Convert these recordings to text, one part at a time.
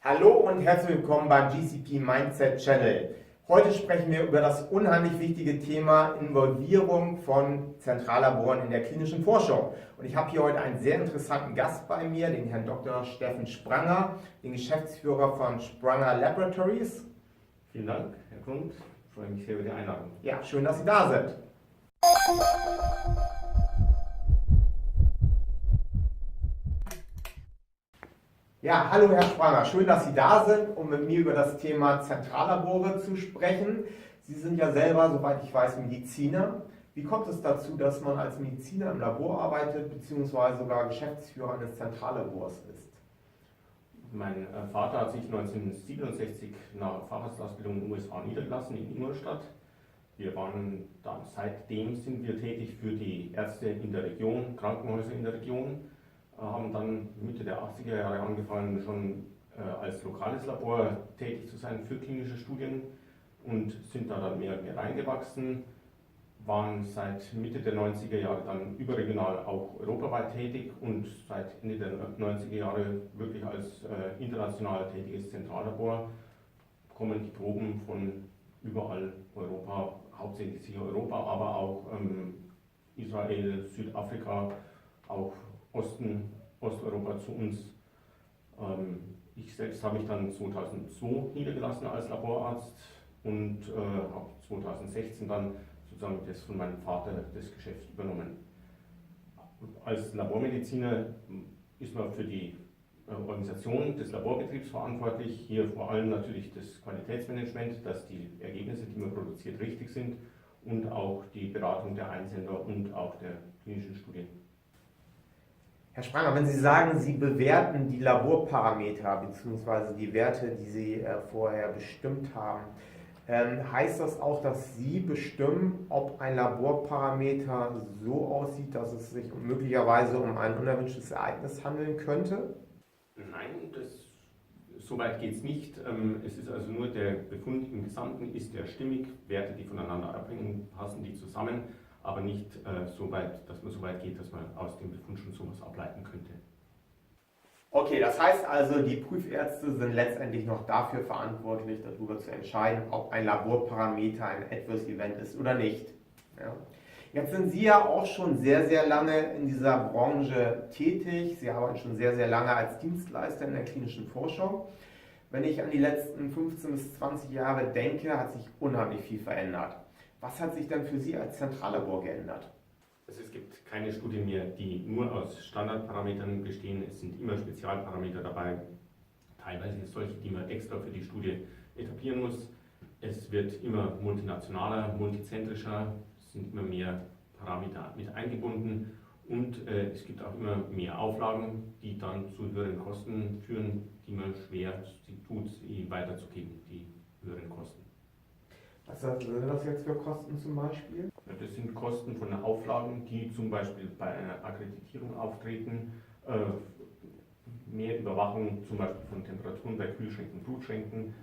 Hallo und herzlich willkommen beim GCP Mindset Channel. Heute sprechen wir über das unheimlich wichtige Thema Involvierung von Zentrallaboren in der klinischen Forschung. Und ich habe hier heute einen sehr interessanten Gast bei mir, den Herrn Dr. Steffen Spranger, den Geschäftsführer von Spranger Laboratories. Vielen Dank, Herr Grund. Ich freue mich sehr über die Einladung. Ja, schön, dass Sie da sind. Ja, hallo Herr Spranger, schön, dass Sie da sind, um mit mir über das Thema Zentrallabore zu sprechen. Sie sind ja selber, soweit ich weiß, Mediziner. Wie kommt es dazu, dass man als Mediziner im Labor arbeitet, beziehungsweise sogar Geschäftsführer eines Zentrallabors ist? Mein Vater hat sich 1967 nach Facharztausbildung in den USA niedergelassen, in Ingolstadt. Seitdem sind wir tätig für die Ärzte in der Region, Krankenhäuser in der Region. Haben dann Mitte der 80er Jahre angefangen, schon als lokales Labor tätig zu sein für klinische Studien und sind da dann mehr und mehr reingewachsen, waren seit Mitte der 90er Jahre dann überregional auch europaweit tätig und seit Ende der 90er Jahre wirklich als international tätiges Zentrallabor, kommen die Proben von überall Europa, hauptsächlich sicher Europa, aber auch Israel, Südafrika, auch Osteuropa zu uns. Ich selbst habe mich dann 2002 niedergelassen als Laborarzt und habe 2016 dann sozusagen das von meinem Vater das Geschäft übernommen. Als Labormediziner ist man für die Organisation des Laborbetriebs verantwortlich, hier vor allem natürlich das Qualitätsmanagement, dass die Ergebnisse, die man produziert, richtig sind und auch die Beratung der Einsender und auch der klinischen Studien. Herr Spranger, wenn Sie sagen, Sie bewerten die Laborparameter bzw. die Werte, die Sie vorher bestimmt haben, heißt das auch, dass Sie bestimmen, ob ein Laborparameter so aussieht, dass es sich möglicherweise um ein unerwünschtes Ereignis handeln könnte? Nein, so weit geht es nicht. Es ist also nur der Befund im Gesamten, ist der stimmig, Werte, die voneinander abhängen, passen die zusammen, aber nicht so weit, dass man so weit geht, dass man aus dem Befund schon sowas ableiten könnte. Okay, das heißt also, die Prüfärzte sind letztendlich noch dafür verantwortlich, darüber zu entscheiden, ob ein Laborparameter ein Adverse Event ist oder nicht. Ja. Jetzt sind Sie ja auch schon sehr, sehr lange in dieser Branche tätig. Sie arbeiten schon sehr, sehr lange als Dienstleister in der klinischen Forschung. Wenn ich an die letzten 15 bis 20 Jahre denke, hat sich unheimlich viel verändert. Was hat sich denn für Sie als Zentrallabor geändert? Also es gibt keine Studien mehr, die nur aus Standardparametern bestehen. Es sind immer Spezialparameter dabei, teilweise solche, die man extra für die Studie etablieren muss. Es wird immer multinationaler, multizentrischer, es sind immer mehr Parameter mit eingebunden und es gibt auch immer mehr Auflagen, die dann zu höheren Kosten führen, die man schwer tut, ihnen weiterzugeben, die höheren Kosten. Was sind das jetzt für Kosten zum Beispiel? Das sind Kosten von Auflagen, die zum Beispiel bei einer Akkreditierung auftreten, mehr Überwachung zum Beispiel von Temperaturen bei Kühlschränken, Blutschränken,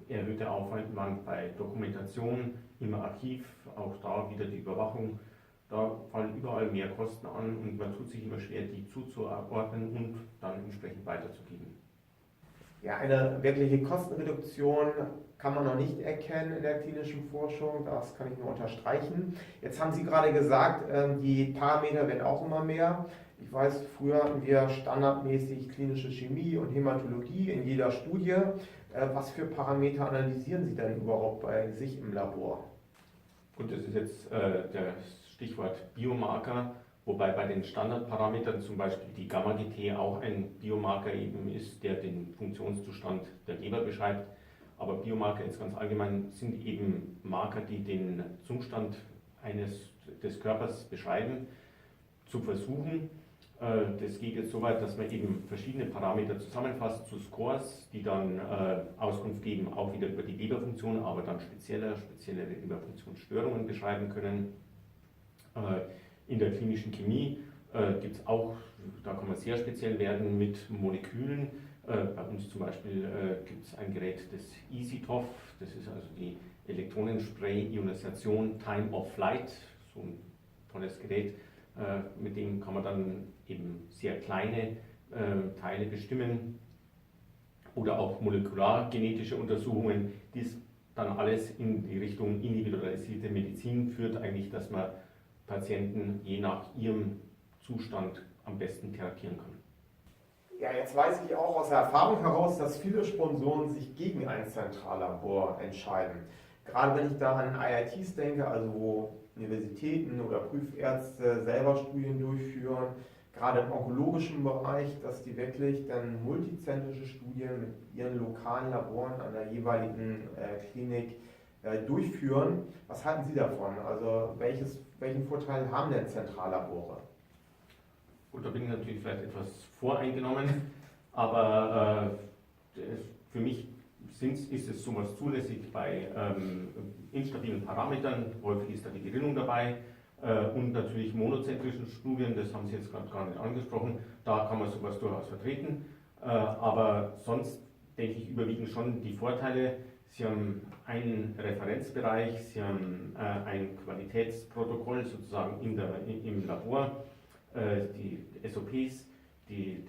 erhöhter Aufwand bei Dokumentation im Archiv, auch da wieder die Überwachung. Da fallen überall mehr Kosten an und man tut sich immer schwer, die zuzuordnen und dann entsprechend weiterzugeben. Ja, eine wirkliche Kostenreduktion kann man noch nicht erkennen in der klinischen Forschung, das kann ich nur unterstreichen. Jetzt haben Sie gerade gesagt, die Parameter werden auch immer mehr. Ich weiß, früher hatten wir standardmäßig klinische Chemie und Hämatologie in jeder Studie. Was für Parameter analysieren Sie denn überhaupt bei sich im Labor? Gut, das ist jetzt das Stichwort Biomarker. Wobei bei den Standardparametern zum Beispiel die Gamma-GT auch ein Biomarker eben ist, der den Funktionszustand der Leber beschreibt. Aber Biomarker jetzt ganz allgemein sind eben Marker, die den Zustand des Körpers beschreiben, zu versuchen. Das geht jetzt so weit, dass man eben verschiedene Parameter zusammenfasst zu Scores, die dann Auskunft geben, auch wieder über die Leberfunktion, aber dann spezielle Leberfunktionsstörungen beschreiben können. In der klinischen Chemie gibt es auch, da kann man sehr speziell werden mit Molekülen. Bei uns zum Beispiel gibt es ein Gerät, das EasyTOF, das ist also die Elektronenspray-Ionisation Time of Flight, so ein tolles Gerät, mit dem kann man dann eben sehr kleine Teile bestimmen. oder auch molekulargenetische Untersuchungen, dies dann alles in die Richtung individualisierte Medizin führt, eigentlich, dass man Patienten je nach ihrem Zustand am besten therapieren kann. Ja, jetzt weiß ich auch aus der Erfahrung heraus, dass viele Sponsoren sich gegen ein Zentrallabor entscheiden. Gerade wenn ich da an IITs denke, also wo Universitäten oder Prüfärzte selber Studien durchführen, gerade im onkologischen Bereich, dass die wirklich dann multizentrische Studien mit ihren lokalen Laboren an der jeweiligen Klinik durchführen. Was halten Sie davon? Also welchen Vorteil haben denn Zentrallabore? Gut, da bin ich natürlich vielleicht etwas voreingenommen, aber für mich ist es sowas zulässig bei instabilen Parametern, häufig ist da die Gerinnung dabei und natürlich monozentrischen Studien, das haben Sie jetzt gerade gar nicht angesprochen, da kann man sowas durchaus vertreten, aber sonst denke ich überwiegen schon die Vorteile. Sie haben einen Referenzbereich, Sie haben ein Qualitätsprotokoll sozusagen im Labor, die SOPs, die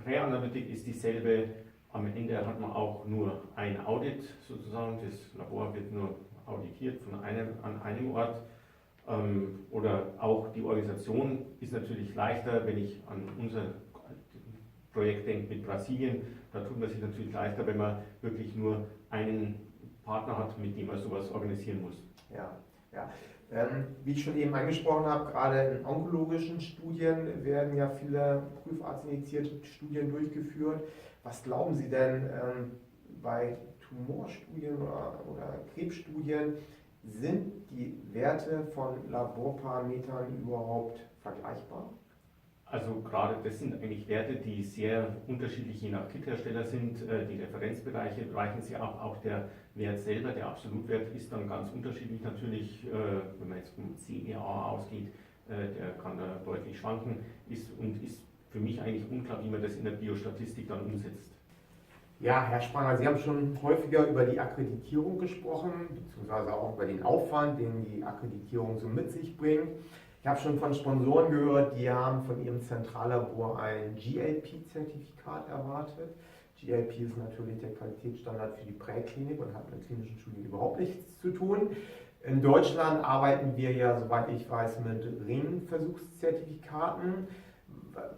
Präanalytik ist dieselbe. Am Ende hat man auch nur ein Audit sozusagen, das Labor wird nur auditiert an einem Ort. Oder auch die Organisation ist natürlich leichter, wenn ich an unser Projekt denke mit Brasilien, da tut man sich natürlich leichter, wenn man wirklich nur einen Partner hat, mit dem man sowas organisieren muss. Ja, ja. Wie ich schon eben angesprochen habe, gerade in onkologischen Studien werden ja viele prüfarztinitiierte Studien durchgeführt. Was glauben Sie denn bei Tumorstudien oder Krebsstudien, sind die Werte von Laborparametern überhaupt vergleichbar? Also gerade das sind eigentlich Werte, die sehr unterschiedlich je nach Kithersteller sind. Die Referenzbereiche weichen sie ab. Auch der Wert selber, der Absolutwert, ist dann ganz unterschiedlich natürlich. Wenn man jetzt vom CEA ausgeht, der kann da deutlich schwanken. Ist für mich eigentlich unklar, wie man das in der Biostatistik dann umsetzt. Ja, Herr Spranger, Sie haben schon häufiger über die Akkreditierung gesprochen, beziehungsweise auch über den Aufwand, den die Akkreditierung so mit sich bringt. Ich habe schon von Sponsoren gehört, die haben von ihrem Zentrallabor ein GLP-Zertifikat erwartet. GLP ist natürlich der Qualitätsstandard für die Präklinik und hat mit klinischen Studien überhaupt nichts zu tun. In Deutschland arbeiten wir ja, soweit ich weiß, mit Ringversuchszertifikaten.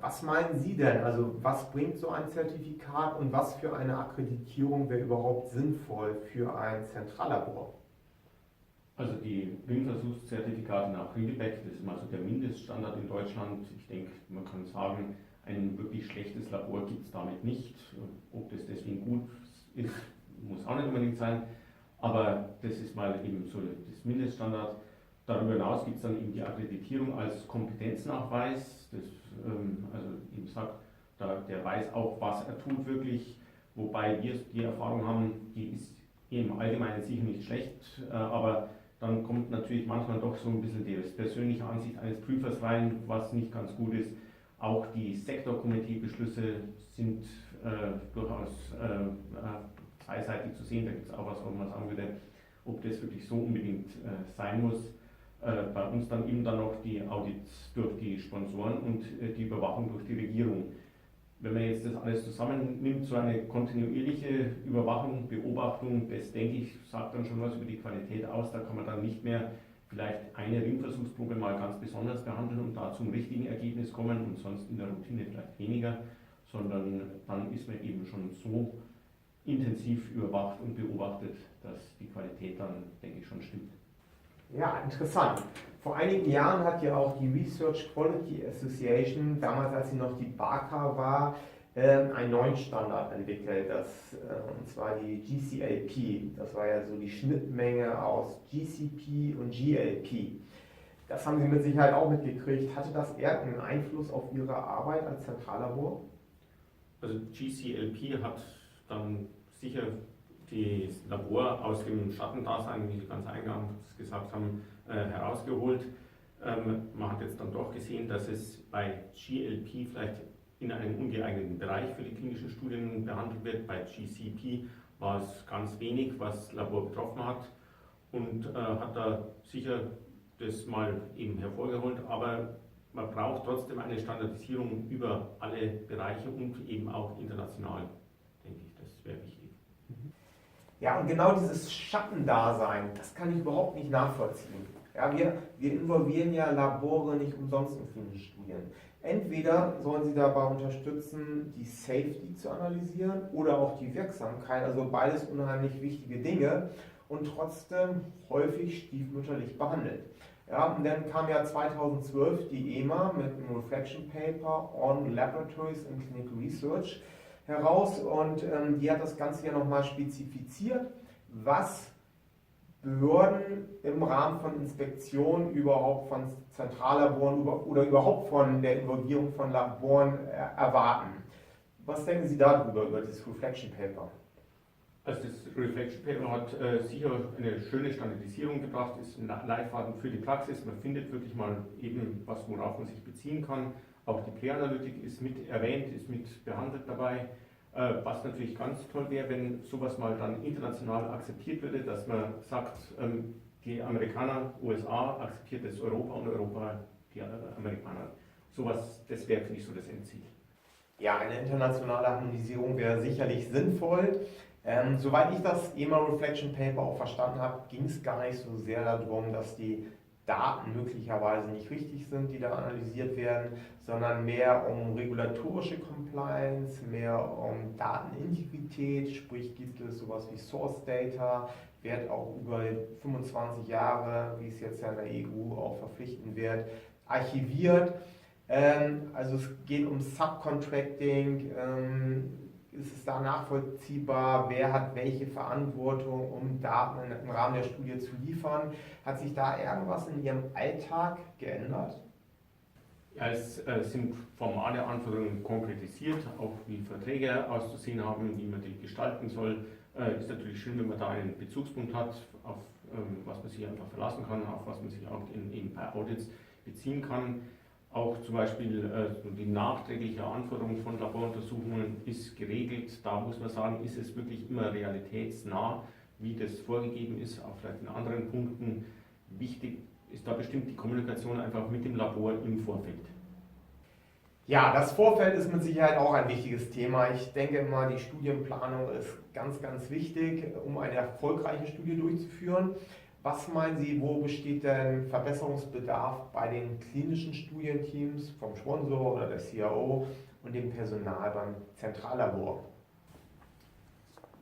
Was meinen Sie denn? Also was bringt so ein Zertifikat und was für eine Akkreditierung wäre überhaupt sinnvoll für ein Zentrallabor? Also die Ringversuchszertifikate nach Ringelbeck, das ist mal so der Mindeststandard in Deutschland. Ich denke, man kann sagen, ein wirklich schlechtes Labor gibt es damit nicht. Ob das deswegen gut ist, muss auch nicht unbedingt sein. Aber das ist mal eben so das Mindeststandard. Darüber hinaus gibt es dann eben die Akkreditierung als Kompetenznachweis. Das, also eben sagt, der weiß auch, was er tut wirklich. Wobei wir die Erfahrung haben, die ist im Allgemeinen sicher nicht schlecht, aber dann kommt natürlich manchmal doch so ein bisschen die persönliche Ansicht eines Prüfers rein, was nicht ganz gut ist. Auch die Sektorkomiteebeschlüsse sind durchaus zweiseitig zu sehen. Da gibt es auch was, wo man sagen würde, ob das wirklich so unbedingt sein muss. Bei uns dann eben dann noch die Audits durch die Sponsoren und die Überwachung durch die Regierung. Wenn man jetzt das alles zusammennimmt, so eine kontinuierliche Überwachung, Beobachtung, das denke ich, sagt dann schon was über die Qualität aus. Da kann man dann nicht mehr vielleicht eine Ringversuchsprobe mal ganz besonders behandeln und da zum richtigen Ergebnis kommen und sonst in der Routine vielleicht weniger, sondern dann ist man eben schon so intensiv überwacht und beobachtet, dass die Qualität dann, denke ich, schon stimmt. Ja, interessant. Vor einigen Jahren hat ja auch die Research Quality Association, damals als sie noch die BACA war, einen neuen Standard entwickelt, und zwar die GCLP. Das war ja so die Schnittmenge aus GCP und GLP. Das haben Sie mit Sicherheit auch mitgekriegt. Hatte das irgendeinen Einfluss auf Ihre Arbeit als Zentrallabor? Also GCLP hat dann sicher das Labor aus dem Schattendasein, wie Sie ganz eingangs gesagt haben, herausgeholt. Man hat jetzt dann doch gesehen, dass es bei GLP vielleicht in einem ungeeigneten Bereich für die klinischen Studien behandelt wird. Bei GCP war es ganz wenig, was das Labor betroffen hat und hat da sicher das mal eben hervorgeholt. Aber man braucht trotzdem eine Standardisierung über alle Bereiche und eben auch international, denke ich. Ja, und genau dieses Schattendasein, das kann ich überhaupt nicht nachvollziehen. Ja, wir involvieren ja Labore nicht umsonst in klinische Studien. Entweder sollen sie dabei unterstützen, die Safety zu analysieren oder auch die Wirksamkeit, also beides unheimlich wichtige Dinge und trotzdem häufig stiefmütterlich behandelt. Ja, und dann kam ja 2012 die EMA mit einem Reflection Paper on Laboratories in Clinical Research heraus und die hat das Ganze ja nochmal spezifiziert, was Behörden im Rahmen von Inspektionen überhaupt von Zentrallaboren oder überhaupt von der Involvierung von Laboren erwarten. Was denken Sie darüber, über dieses Reflection Paper? Also das Reflection Paper hat sicher eine schöne Standardisierung gebracht, ist ein Leitfaden für die Praxis. Man findet wirklich mal eben was, worauf man sich beziehen kann. Auch die Präanalytik ist mit erwähnt, ist mit behandelt dabei. Was natürlich ganz toll wäre, wenn sowas mal dann international akzeptiert würde, dass man sagt, die Amerikaner, USA akzeptiert das Europa und Europa die Amerikaner. Sowas, das wäre, finde ich, so das Endziel. Ja, eine internationale Harmonisierung wäre sicherlich sinnvoll. Soweit ich das EMA Reflection Paper auch verstanden habe, ging es gar nicht so sehr darum, dass die Daten möglicherweise nicht richtig sind, die da analysiert werden, sondern mehr um regulatorische Compliance, mehr um Datenintegrität, sprich gibt es sowas wie Source Data, wird auch über 25 Jahre, wie es jetzt ja in der EU auch verpflichtend wird, archiviert. Also es geht um Subcontracting, ist es da nachvollziehbar, wer hat welche Verantwortung, um Daten im Rahmen der Studie zu liefern? Hat sich da irgendwas in Ihrem Alltag geändert? Ja, es sind formale Anforderungen konkretisiert, auch wie Verträge auszusehen haben, wie man die gestalten soll. Ist natürlich schön, wenn man da einen Bezugspunkt hat, auf was man sich einfach verlassen kann, auf was man sich auch in bei Audits beziehen kann. Auch zum Beispiel die nachträgliche Anforderung von Laboruntersuchungen ist geregelt. Da muss man sagen, ist es wirklich immer realitätsnah, wie das vorgegeben ist, auch vielleicht in anderen Punkten. Wichtig ist da bestimmt die Kommunikation einfach mit dem Labor im Vorfeld. Ja, das Vorfeld ist mit Sicherheit auch ein wichtiges Thema. Ich denke immer, die Studienplanung ist ganz, ganz wichtig, um eine erfolgreiche Studie durchzuführen. Was meinen Sie, wo besteht denn Verbesserungsbedarf bei den klinischen Studienteams vom Sponsor oder der CRO und dem Personal beim Zentrallabor?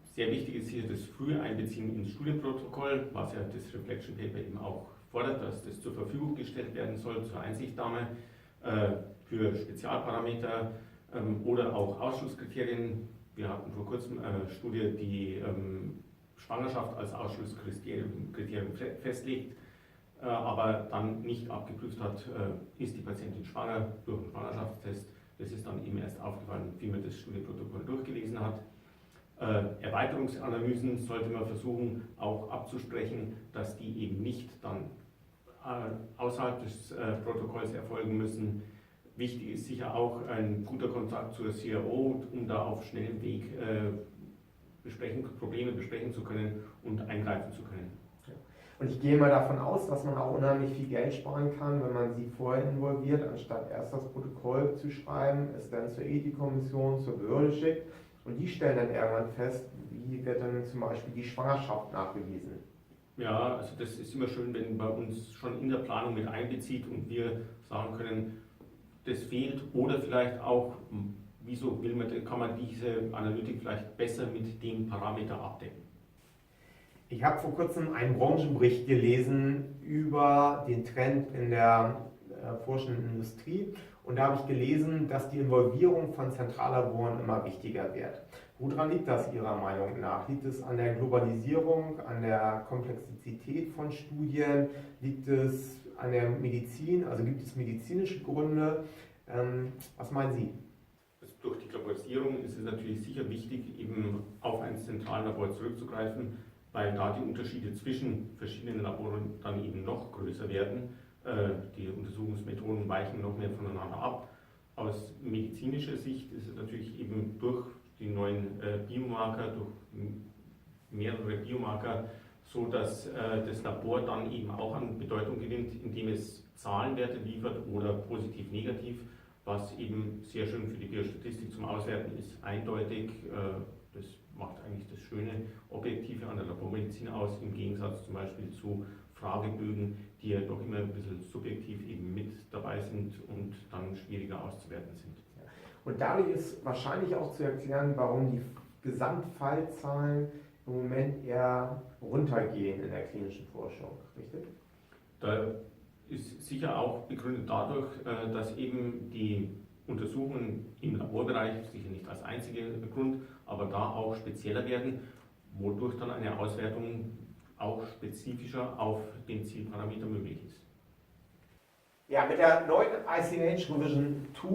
Sehr wichtig ist hier das frühe Einbeziehen ins Studienprotokoll, was ja das Reflection Paper eben auch fordert, dass das zur Verfügung gestellt werden soll zur Einsichtnahme für Spezialparameter oder auch Ausschlusskriterien. Wir hatten vor kurzem eine Studie, die Schwangerschaft als Ausschlusskriterium festlegt, aber dann nicht abgeprüft hat, ist die Patientin schwanger durch einen Schwangerschaftstest. Das ist dann eben erst aufgefallen, wie man das Studienprotokoll durchgelesen hat. Erweiterungsanalysen sollte man versuchen auch abzusprechen, dass die eben nicht dann außerhalb des Protokolls erfolgen müssen. Wichtig ist sicher auch ein guter Kontakt zur CRO, um da auf schnellem Weg Probleme besprechen zu können und eingreifen zu können. Und ich gehe mal davon aus, dass man auch unheimlich viel Geld sparen kann, wenn man sie vorher involviert, anstatt erst das Protokoll zu schreiben, es dann zur Ethikkommission, zur Behörde schickt und die stellen dann irgendwann fest, wie wird dann zum Beispiel die Schwangerschaft nachgewiesen. Ja, also das ist immer schön, wenn man uns schon in der Planung mit einbezieht und wir sagen können, das fehlt oder vielleicht auch, wieso kann man diese Analytik vielleicht besser mit dem Parameter abdecken. Ich habe vor kurzem einen Branchenbericht gelesen über den Trend in der forschenden Industrie und da habe ich gelesen, dass die Involvierung von Zentrallaboren immer wichtiger wird. Woran liegt das Ihrer Meinung nach? Liegt es an der Globalisierung, an der Komplexität von Studien? Liegt es an der Medizin? Also gibt es medizinische Gründe? Was meinen Sie? Durch die Globalisierung ist es natürlich sicher wichtig, eben auf ein Zentrallabor zurückzugreifen, weil da die Unterschiede zwischen verschiedenen Laboren dann eben noch größer werden. Die Untersuchungsmethoden weichen noch mehr voneinander ab. Aus medizinischer Sicht ist es natürlich eben durch die neuen Biomarker, durch mehrere Biomarker, so dass das Labor dann eben auch an Bedeutung gewinnt, indem es Zahlenwerte liefert oder positiv, negativ, was eben sehr schön für die Biostatistik zum Auswerten ist, eindeutig. Das macht eigentlich das Schöne. objektive an der Labormedizin aus, im Gegensatz zum Beispiel zu Fragebögen, die ja doch immer ein bisschen subjektiv eben mit dabei sind und dann schwieriger auszuwerten sind. Und dadurch ist wahrscheinlich auch zu erklären, warum die Gesamtfallzahlen im Moment eher runtergehen in der klinischen Forschung, richtig? Da ist sicher auch begründet dadurch, dass eben die Untersuchungen im Laborbereich, sicher nicht als einziger Grund, aber da auch spezieller werden, wodurch dann eine Auswertung auch spezifischer auf den Zielparameter möglich ist. Ja, mit der neuen ICH Revision 2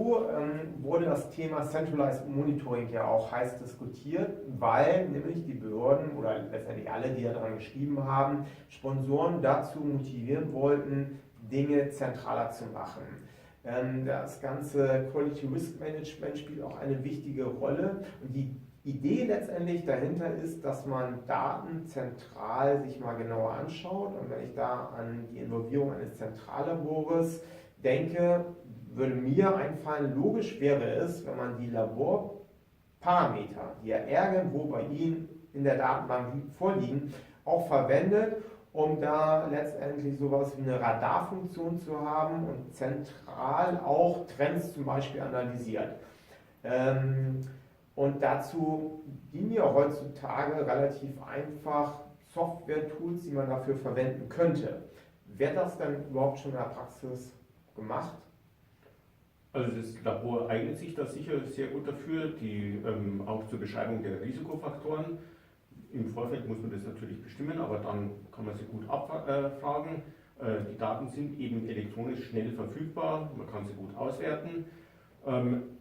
wurde das Thema Centralized Monitoring ja auch heiß diskutiert, weil nämlich die Behörden oder letztendlich alle, die daran geschrieben haben, Sponsoren dazu motivieren wollten, Dinge zentraler zu machen. Das ganze Quality Risk Management spielt auch eine wichtige Rolle und die Idee letztendlich dahinter ist, dass man Daten zentral sich mal genauer anschaut. Und wenn ich da an die Involvierung eines Zentrallabores denke, würde mir einfallen, logisch wäre es, wenn man die Laborparameter, die ja irgendwo bei Ihnen in der Datenbank vorliegen, auch verwendet, um da letztendlich sowas wie eine Radarfunktion zu haben und zentral auch Trends zum Beispiel analysiert. Und dazu dienen ja heutzutage relativ einfach Software-Tools, die man dafür verwenden könnte. Wird das denn überhaupt schon in der Praxis gemacht? Also das Labor eignet sich da sicher sehr gut dafür, auch zur Beschreibung der Risikofaktoren. Im Vorfeld muss man das natürlich bestimmen, aber dann kann man sie gut abfragen. Die Daten sind eben elektronisch schnell verfügbar, man kann sie gut auswerten.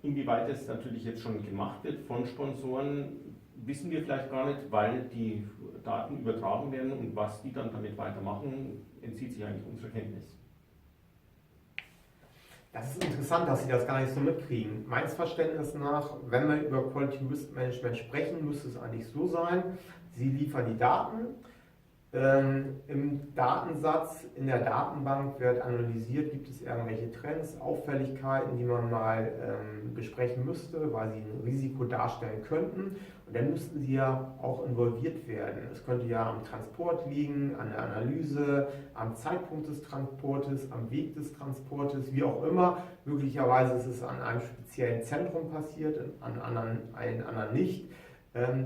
Inwieweit das natürlich jetzt schon gemacht wird von Sponsoren, wissen wir vielleicht gar nicht, weil die Daten übertragen werden und was die dann damit weitermachen, entzieht sich eigentlich unserer Kenntnis. Das ist interessant, dass Sie das gar nicht so mitkriegen. Meines Verständnisses nach, wenn wir über Quality Risk Management sprechen, müsste es eigentlich so sein, Sie liefern die Daten. Im Datensatz, in der Datenbank wird analysiert, gibt es irgendwelche Trends, Auffälligkeiten, die man mal besprechen müsste, weil sie ein Risiko darstellen könnten. Und dann müssten sie ja auch involviert werden. Es könnte ja am Transport liegen, an der Analyse, am Zeitpunkt des Transportes, am Weg des Transportes, wie auch immer. Möglicherweise ist es an einem speziellen Zentrum passiert, an allen anderen nicht.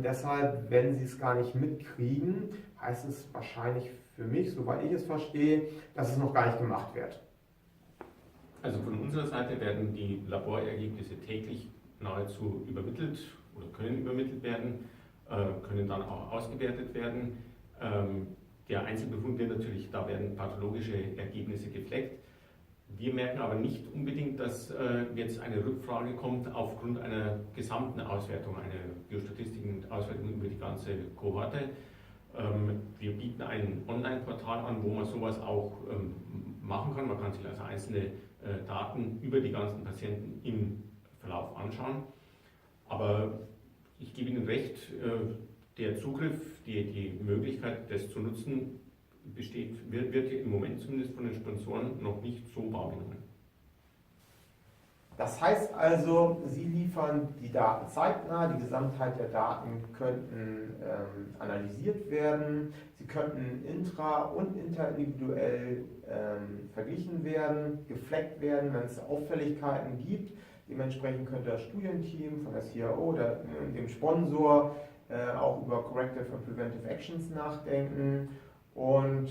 Deshalb, wenn Sie es gar nicht mitkriegen, heißt es wahrscheinlich für mich, soweit ich es verstehe, dass es noch gar nicht gemacht wird. Also von unserer Seite werden die Laborergebnisse täglich nahezu übermittelt oder können übermittelt werden, können dann auch ausgewertet werden. Der Einzelbefund wird natürlich, da werden pathologische Ergebnisse gefleckt. Wir merken aber nicht unbedingt, dass jetzt eine Rückfrage kommt aufgrund einer gesamten Auswertung, einer biostatistischen Auswertung über die ganze Kohorte. Wir bieten ein Online-Portal an, wo man sowas auch machen kann. Man kann sich also einzelne Daten über die ganzen Patienten im Verlauf anschauen. Aber ich gebe Ihnen recht, der Zugriff, die Möglichkeit, das zu nutzen, wird im Moment zumindest von den Sponsoren noch nicht so wahrgenommen. Das heißt also, Sie liefern die Daten zeitnah, die Gesamtheit der Daten könnten analysiert werden, sie könnten intra- und interindividuell verglichen werden, gefleckt werden, wenn es Auffälligkeiten gibt. Dementsprechend könnte das Studienteam von der CRO oder dem Sponsor auch über Corrective und Preventive Actions nachdenken. Und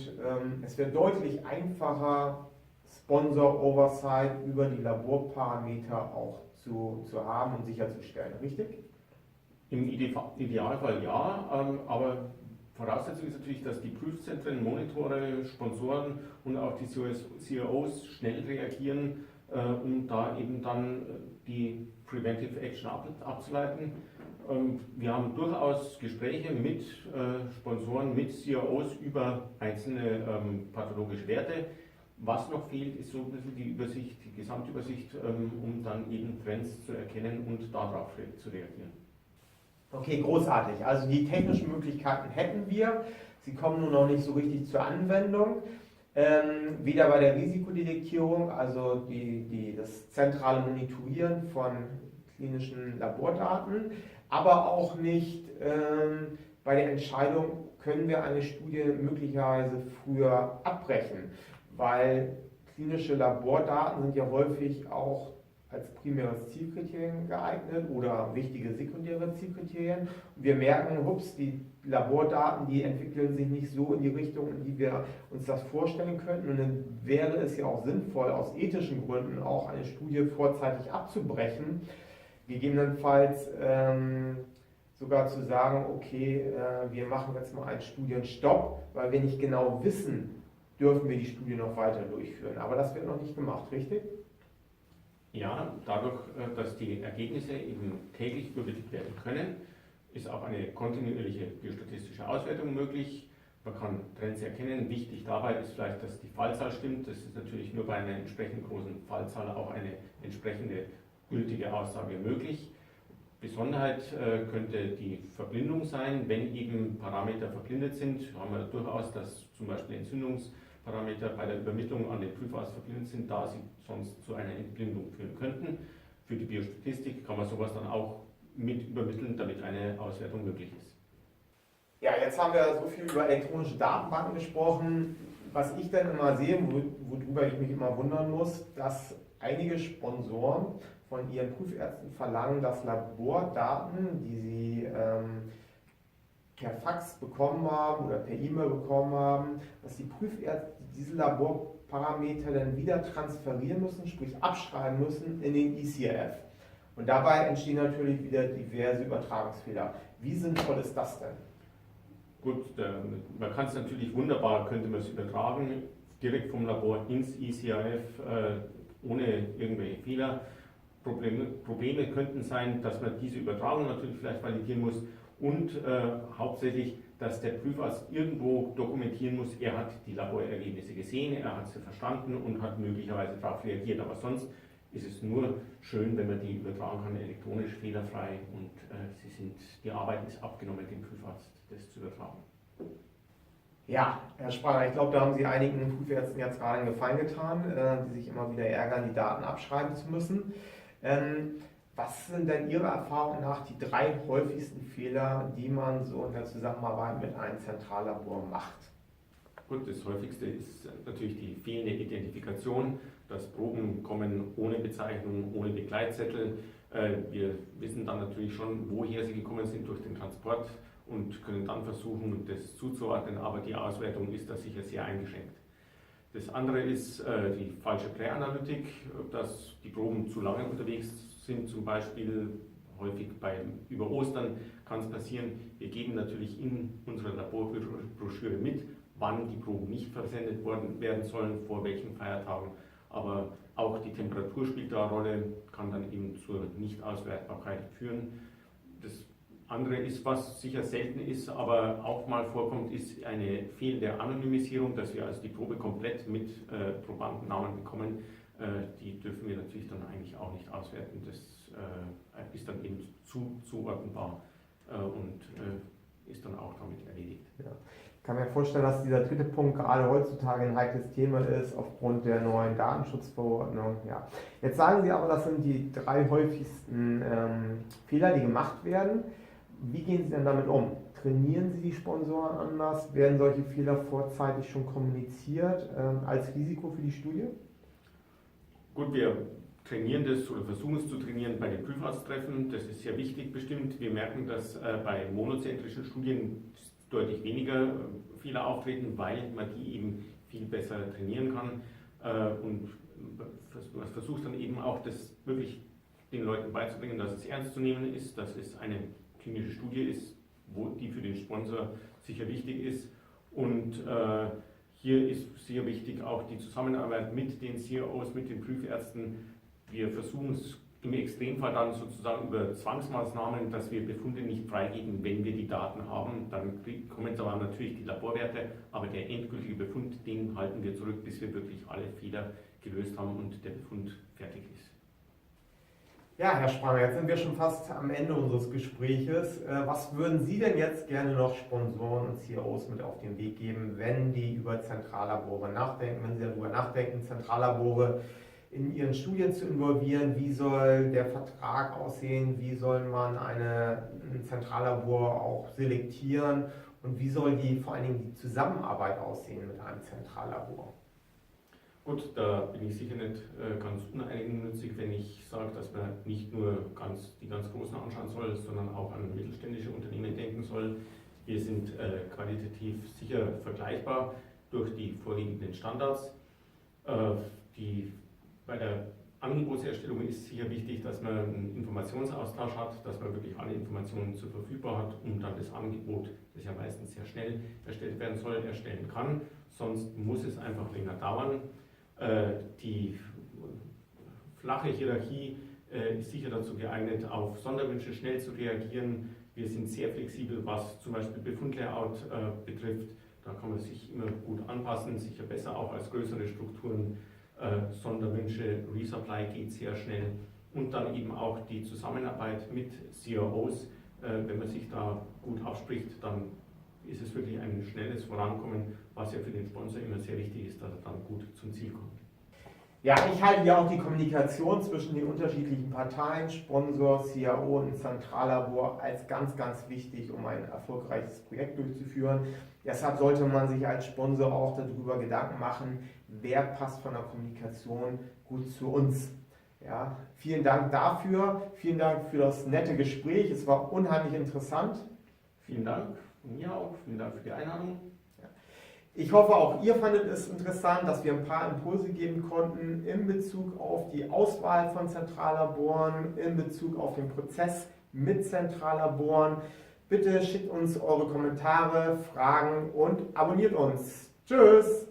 es wird deutlich einfacher, Sponsor-Oversight über die Laborparameter auch zu haben und sicherzustellen, richtig? Im Idealfall ja, aber Voraussetzung ist natürlich, dass die Prüfzentren, Monitore, Sponsoren und auch die CROs schnell reagieren, um da eben dann die Preventive Action abzuleiten. Wir haben durchaus Gespräche mit Sponsoren, mit CROs über einzelne pathologische Werte. Was noch fehlt, ist so ein bisschen die Übersicht, die Gesamtübersicht, um dann eben Trends zu erkennen und darauf zu reagieren. Okay, großartig. Also die technischen Möglichkeiten hätten wir. Sie kommen nur noch nicht so richtig zur Anwendung. Weder bei der Risikodetektierung, also das zentrale Monitorieren von klinischen Labordaten, aber auch nicht bei der Entscheidung, können wir eine Studie möglicherweise früher abbrechen, weil klinische Labordaten sind ja häufig auch als primäres Zielkriterium geeignet oder wichtige sekundäre Zielkriterien. Und wir merken, hups, die Labordaten, die entwickeln sich nicht so in die Richtung, in die wir uns das vorstellen könnten. Und dann wäre es ja auch sinnvoll, aus ethischen Gründen auch eine Studie vorzeitig abzubrechen, gegebenenfalls sogar zu sagen, okay, wir machen jetzt mal einen Studienstopp, weil wir nicht genau wissen, dürfen wir die Studie noch weiter durchführen. Aber das wird noch nicht gemacht, richtig? Ja, dadurch, dass die Ergebnisse eben täglich übermittelt werden können, ist auch eine kontinuierliche biostatistische Auswertung möglich. Man kann Trends erkennen. Wichtig dabei ist vielleicht, dass die Fallzahl stimmt. Das ist natürlich nur bei einer entsprechend großen Fallzahl auch eine entsprechende gültige Aussage möglich. Besonderheit könnte die Verblindung sein. Wenn eben Parameter verblindet sind, haben wir durchaus, dass zum Beispiel Entzündungsparameter bei der Übermittlung an den Prüfarzt verblindet sind, da sie sonst zu einer Entblindung führen könnten. Für die Biostatistik kann man sowas dann auch mit übermitteln, damit eine Auswertung möglich ist. Ja, jetzt haben wir so viel über elektronische Datenbanken gesprochen. Was ich dann immer sehe, worüber ich mich immer wundern muss, dass einige Sponsoren von ihren Prüfärzten verlangen, dass Labordaten, die sie per Fax bekommen haben oder per E-Mail bekommen haben, dass die Prüfärzte diese Laborparameter dann wieder transferieren müssen, sprich abschreiben müssen in den ECRF. Und dabei entstehen natürlich wieder diverse Übertragungsfehler. Wie sinnvoll ist das denn? Gut, man kann es natürlich wunderbar, könnte man es übertragen, direkt vom Labor ins ECRF, ohne irgendwelche Fehler. Probleme könnten sein, dass man diese Übertragung natürlich vielleicht validieren muss und hauptsächlich, dass der Prüfarzt irgendwo dokumentieren muss, er hat die Laborergebnisse gesehen, er hat sie verstanden und hat möglicherweise darauf reagiert. Aber sonst ist es nur schön, wenn man die übertragen kann, elektronisch fehlerfrei und die Arbeit ist abgenommen, dem Prüfarzt das zu übertragen. Ja, Herr Spranger, ich glaube, da haben Sie einigen Prüfärzten jetzt gerade einen Gefallen getan, die sich immer wieder ärgern, die Daten abschreiben zu müssen. Was sind denn Ihrer Erfahrung nach die 3 häufigsten Fehler, die man so in der Zusammenarbeit mit einem Zentrallabor macht? Gut, das häufigste ist natürlich die fehlende Identifikation, dass Proben kommen ohne Bezeichnung, ohne Begleitzettel. Wir wissen dann natürlich schon, woher sie gekommen sind durch den Transport und können dann versuchen, das zuzuordnen, aber die Auswertung ist da sicher sehr eingeschränkt. Das andere ist die falsche Präanalytik, dass die Proben zu lange unterwegs sind, zum Beispiel häufig über Ostern kann es passieren. Wir geben natürlich in unserer Laborbroschüre mit, wann die Proben nicht versendet werden sollen, vor welchen Feiertagen. Aber auch die Temperatur spielt da eine Rolle, kann dann eben zur Nichtauswertbarkeit führen. Das andere ist, was sicher selten ist, aber auch mal vorkommt, ist eine fehlende Anonymisierung, dass wir also die Probe komplett mit Probandennamen bekommen. Die dürfen wir natürlich dann eigentlich auch nicht auswerten. Das ist dann eben zuordnenbar und ist dann auch damit erledigt. Ja. Ich kann mir vorstellen, dass dieser 3. Punkt gerade heutzutage ein heikles Thema ist, aufgrund der neuen Datenschutzverordnung. Ja. Jetzt sagen Sie aber, das sind die 3 häufigsten Fehler, die gemacht werden. Wie gehen Sie denn damit um? Trainieren Sie die Sponsoren anders? Werden solche Fehler vorzeitig schon kommuniziert als Risiko für die Studie? Gut, wir trainieren das oder versuchen es zu trainieren bei den Prüfarzttreffen. Das ist sehr wichtig bestimmt. Wir merken, dass bei monozentrischen Studien deutlich weniger Fehler auftreten, weil man die eben viel besser trainieren kann. Und man versucht dann eben auch, das wirklich den Leuten beizubringen, dass es ernst zu nehmen ist, dass es eine klinische Studie ist, die für den Sponsor sicher wichtig ist. Und hier ist sehr wichtig auch die Zusammenarbeit mit den CROs, mit den Prüfärzten. Wir versuchen es im Extremfall dann sozusagen über Zwangsmaßnahmen, dass wir Befunde nicht freigeben, wenn wir die Daten haben. Dann kommen zwar natürlich die Laborwerte, aber der endgültige Befund, den halten wir zurück, bis wir wirklich alle Fehler gelöst haben und der Befund fertig ist. Ja, Herr Spranger, jetzt sind wir schon fast am Ende unseres Gespräches. Was würden Sie denn jetzt gerne noch Sponsoren und CROs mit auf den Weg geben, wenn die über Zentrallabore nachdenken, wenn Sie darüber nachdenken, Zentrallabore in ihren Studien zu involvieren. Wie soll der Vertrag aussehen? Wie soll man ein Zentrallabor auch selektieren? Und wie soll vor allen Dingen die Zusammenarbeit aussehen mit einem Zentrallabor? Gut, da bin ich sicher nicht ganz uneigennützig, wenn ich sage, dass man nicht nur die ganz Großen anschauen soll, sondern auch an mittelständische Unternehmen denken soll. Wir sind qualitativ sicher vergleichbar durch die vorliegenden Standards. Bei der Angebotserstellung ist sicher wichtig, dass man einen Informationsaustausch hat, dass man wirklich alle Informationen zur Verfügung hat, um dann das Angebot, das ja meistens sehr schnell erstellt werden soll, erstellen kann. Sonst muss es einfach länger dauern. Die flache Hierarchie ist sicher dazu geeignet, auf Sonderwünsche schnell zu reagieren. Wir sind sehr flexibel, was zum Beispiel Befundlayout betrifft. Da kann man sich immer gut anpassen, sicher besser auch als größere Strukturen. Sonderwünsche, Resupply geht sehr schnell. Und dann eben auch die Zusammenarbeit mit CROs. Wenn man sich da gut abspricht, dann ist es wirklich ein schnelles Vorankommen, was ja für den Sponsor immer sehr wichtig ist, dass er dann gut zum Ziel kommt. Ja, ich halte ja auch die Kommunikation zwischen den unterschiedlichen Parteien, Sponsor, CRO und Zentrallabor als ganz, ganz wichtig, um ein erfolgreiches Projekt durchzuführen. Deshalb sollte man sich als Sponsor auch darüber Gedanken machen, wer passt von der Kommunikation gut zu uns. Ja, vielen Dank dafür, vielen Dank für das nette Gespräch, es war unheimlich interessant. Vielen Dank, von mir auch, vielen Dank für die Einladung. Ich hoffe, auch ihr fandet es interessant, dass wir ein paar Impulse geben konnten in Bezug auf die Auswahl von Zentrallaboren, in Bezug auf den Prozess mit Zentrallaboren. Bitte schickt uns eure Kommentare, Fragen und abonniert uns. Tschüss!